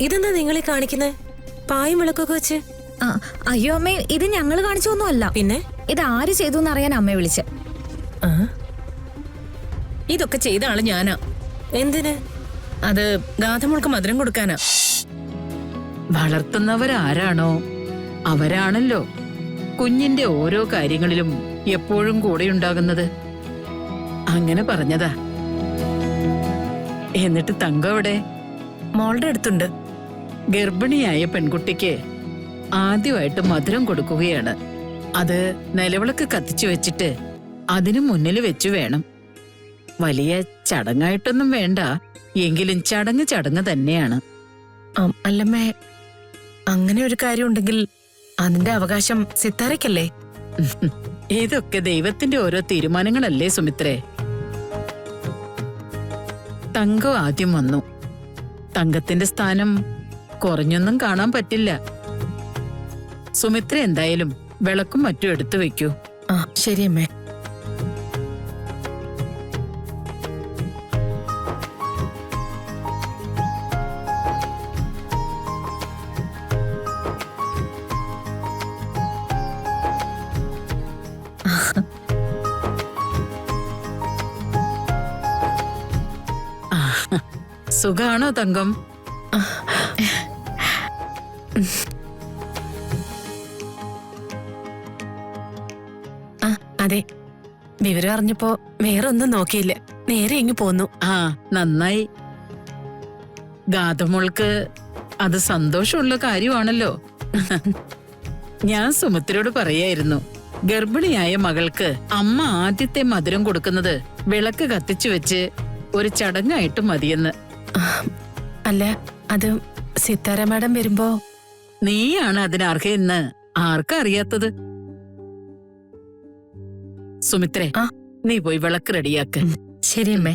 ഇതെന്താ നിങ്ങളെ കാണിക്കുന്നത്? പായും വിളക്കൊക്കെ വെച്ച്. അയ്യോ അമ്മേ, ഇത് ഞങ്ങൾ കാണിച്ചൊന്നുമല്ല. പിന്നെ ഇത് ആര് ചെയ്തു എന്നറിയാൻ അമ്മയെ വിളിച്ച്. ഇതൊക്കെ ചെയ്ത ആള് ഞാനാ. എന്തിന്? അത് ഗാഥമോൾക്ക് മധുരം കൊടുക്കാനാ. വളർത്തുന്നവരാരാണോ അവരാണല്ലോ കുഞ്ഞിന്റെ ഓരോ കാര്യങ്ങളിലും എപ്പോഴും കൂടെയുണ്ടാകുന്നത്. അങ്ങനെ പറഞ്ഞതാ. എന്നിട്ട് തങ്കം അവിടെ മോളുടെ അടുത്തുണ്ട്. ഗർഭിണിയായ പെൺകുട്ടിക്ക് ആദ്യമായിട്ട് മധുരം കൊടുക്കുകയാണ്. അത് നിലവിളക്ക് കത്തിച്ചു വെച്ചിട്ട് അതിനു മുന്നിൽ വെച്ചു വേണം. വലിയ ചടങ്ങായിട്ടൊന്നും വേണ്ട, എങ്കിലും ചടങ്ങ് തന്നെയാണ്. അല്ലമ്മേ, അങ്ങനെ ഒരു കാര്യം ഉണ്ടെങ്കിൽ അതിന്റെ അവകാശം സിത്താരയ്ക്കല്ലേ? ഇതൊക്കെ ദൈവത്തിന്റെ ഓരോ തീരുമാനങ്ങളല്ലേ സുമിത്രേ. തങ്കം ആദ്യം വന്നു. തങ്കത്തിന്റെ സ്ഥാനം കുറഞ്ഞൊന്നും കാണാൻ പറ്റില്ല. സുമിത്ര എന്തായാലും വിളക്കും മറ്റും എടുത്തു വെക്കൂ. ശരിയമ്മേ. സുഖാണോ തങ്കം? അതെ, വിവരം അറിഞ്ഞപ്പോ വേറെ ഒന്നും നോക്കിയില്ല, നേരെ ഇങ്ങ് പോന്നു. നന്നായി. ഗാഥമോൾക്ക് അത് സന്തോഷമുള്ള കാര്യമാണല്ലോ. ഞാൻ സുമിത്രയോട് പറയായിരുന്നു, ഗർഭിണിയായ മകൾക്ക് അമ്മ ആദ്യത്തെ മധുരം കൊടുക്കുന്നത് വിളക്ക് കത്തിച്ചു വെച്ച് ഒരു ചടങ്ങായിട്ട് മതിയെന്ന്. അല്ല, അത് സിത്താര മാഡം വരുമ്പോ. നീയാണ് അതിനർഹയെന്ന് ആർക്കറിയാത്തത്? സുമിത്രേ, നീ പോയി വിളക്ക് റെഡിയാക്ക്. ശരിയമ്മേ.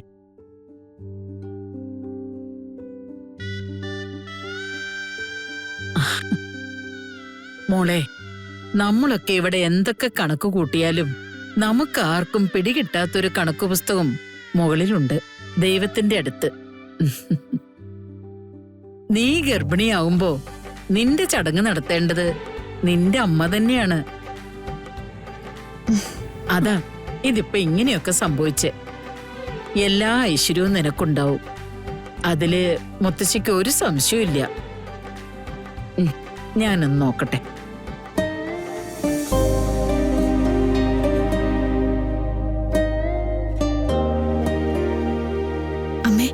മോളെ, നമ്മളൊക്കെ ഇവിടെ എന്തൊക്കെ കണക്ക് കൂട്ടിയാലും നമുക്കാർക്കും പിടികിട്ടാത്തൊരു കണക്കു പുസ്തകം മുകളിലുണ്ട്, ദൈവത്തിന്റെ അടുത്ത്. നീ ഗർഭിണിയാവുമ്പോ നിന്റെ ചടങ്ങ് നടത്തേണ്ടത് നിന്റെ അമ്മ തന്നെയാണ്. അതാ ഇതിപ്പോ ഇങ്ങനെയൊക്കെ സംഭവിച്ചേ. എല്ലാ ഐശ്വര്യവും നിനക്കുണ്ടാവും, അതില് മുത്തശ്ശിക്ക് ഒരു സംശയമില്ല. ഞാനൊന്ന് നോക്കട്ടെ. അമ്മേ,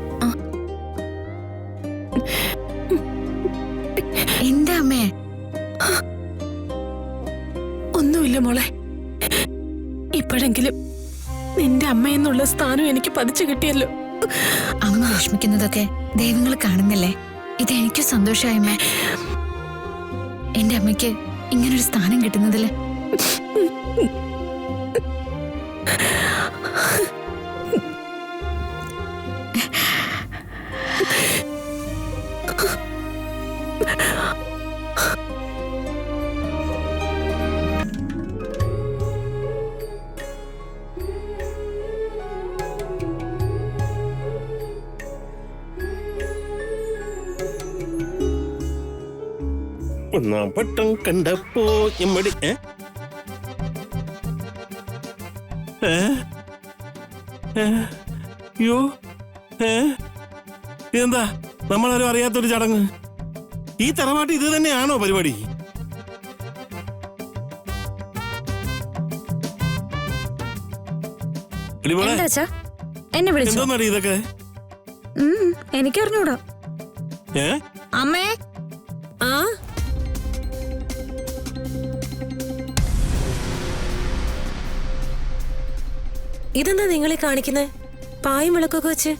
എന്താ അമ്മേ? ഒന്നുമില്ല മോളെ, ഇപ്പോഴെങ്കിലും നിന്റെ അമ്മയെന്നുള്ള സ്ഥാനം എനിക്ക് പതിച്ചു കിട്ടിയല്ലോ. അമ്മ വിഷമിക്കുന്നതൊക്കെ ദൈവങ്ങൾ കാണുന്നില്ലേ? ഇതെനിക്ക് സന്തോഷമായമ്മേ. എന്റെ അമ്മയ്ക്ക് ഇങ്ങനൊരു സ്ഥാനം കിട്ടുന്നതില്. ഒന്നാം പട്ടം കണ്ടപ്പോ എമ്മടി യോ ഇതെന്താ നമ്മളാരും അറിയാത്തൊരു ചടങ്ങ്? ഈ തറവാട്ട് ഇത് തന്നെയാണോ പരിപാടി? എന്നെ വിളിച്ചു. എന്തോന്നടി ഇതൊക്കെ? എനിക്കറിഞ്ഞൂടാ. അമ്മേ, ഇതെന്താ നിങ്ങളെ കാണിക്കുന്നത്? പായും വിളക്കൊക്കെ വെച്ച്.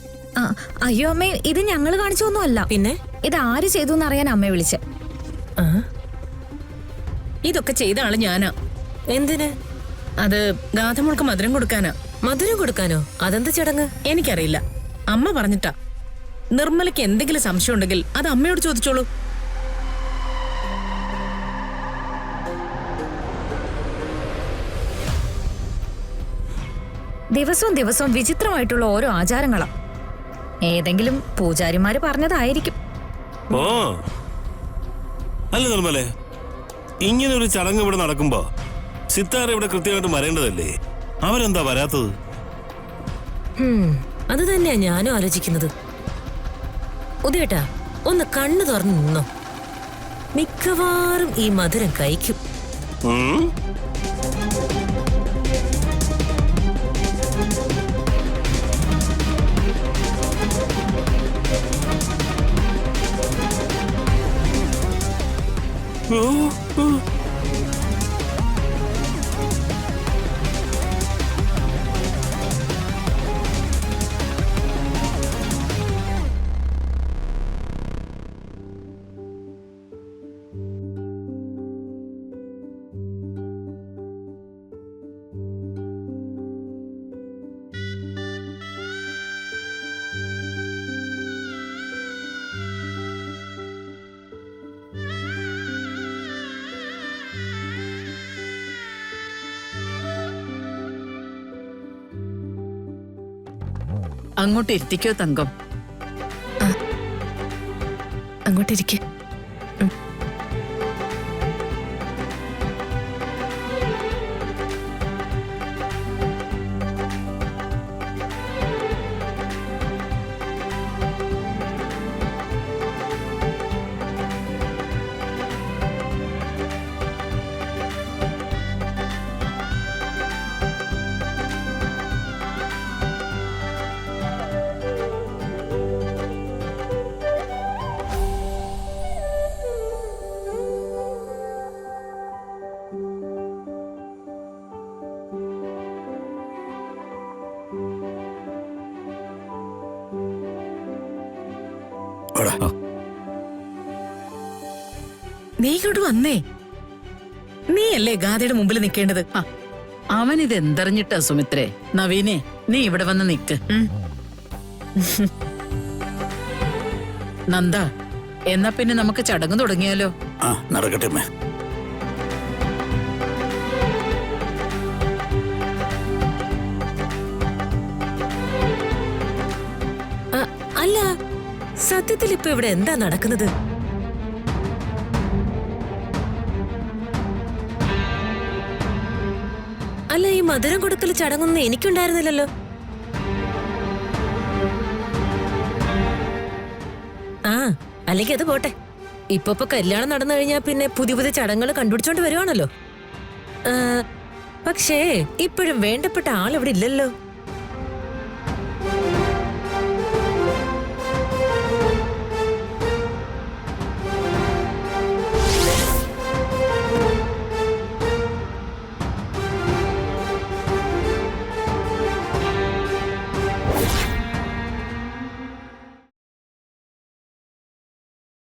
അയ്യോ അമ്മേ, ഇത് ഞങ്ങൾ കാണിച്ചൊന്നുമല്ല. പിന്നെ ഇത് ആര് ചെയ്തു എന്നറിയാൻ അമ്മയെ വിളിച്ച്. ഇതൊക്കെ ചെയ്ത ആള് ഞാനാ. എന്തിന്? അത് ഗാഥമോൾക്ക് മധുരം കൊടുക്കാനാ. മധുരം കൊടുക്കാനോ? അതെന്താ ചടങ്ങ്? എനിക്കറിയില്ല, അമ്മ പറഞ്ഞിട്ടാ. നിർമ്മലയ്ക്ക് എന്തെങ്കിലും സംശയം ഉണ്ടെങ്കിൽ അത് അമ്മയോട് ചോദിച്ചോളൂ. ദിവസവും വിചിത്രമായിട്ടുള്ള ഓരോ ആചാരങ്ങളാ. ഏതെങ്കിലും പൂജാരിമാര് പറഞ്ഞതായിരിക്കും. ഓ അല്ല നിർമ്മലേ, ഇങ്ങനെ ഒരു ചടങ്ങ് ഇവിടെ നടക്കുമ്പോ സിത്താര ഇവിടെ കൃത്യമായിട്ട് വരേണ്ടതല്ലേ? അവരെന്താ വരാത്തത്? അത് തന്നെയാ ഞാനും ആലോചിക്കുന്നത്. ഉദയേട്ടാ, ഒന്ന് കണ്ണു തുറന്നു നിന്നോ. മിക്കവാറും ഈ മധുരം കഴിക്കും. ഉം? ഓ, ഓ. അങ്ങോട്ട് ഇരുത്തിക്കോ തങ്കം. അങ്ങോട്ടിരിക്കെ. നീ ഇങ്ങോട്ട് വന്നേ. നീയല്ലേ ഗാഥയുടെ മുമ്പിൽ നിൽക്കേണ്ടത്. അവൻ ഇത് എന്തറിഞ്ഞിട്ടാ സുമിത്രേ? നവീനെ, നീ ഇവിടെ വന്ന് നിക്ക്. നന്ദ, എന്നാ പിന്നെ നമുക്ക് ചടങ്ങ് തുടങ്ങിയാലോ? നടക്കട്ടെ. അല്ല, സത്യത്തിൽ ഇപ്പൊ ഇവിടെ എന്താ നടക്കുന്നത്? അല്ല, ഈ മധുരം കൊടുക്കൽ ചടങ്ങൊന്നും എനിക്കുണ്ടായിരുന്നില്ലല്ലോ. ആ, അല്ലെങ്കിൽ അത് പോട്ടെ. ഇപ്പൊ കല്യാണം നടന്നു കഴിഞ്ഞാ പിന്നെ പുതിയ പുതിയ ചടങ്ങുകൾ കണ്ടുപിടിച്ചോണ്ട് വരുവാണല്ലോ. പക്ഷേ ഇപ്പോഴും വേണ്ടപ്പെട്ട ആളിവിടെ ഇല്ലല്ലോ.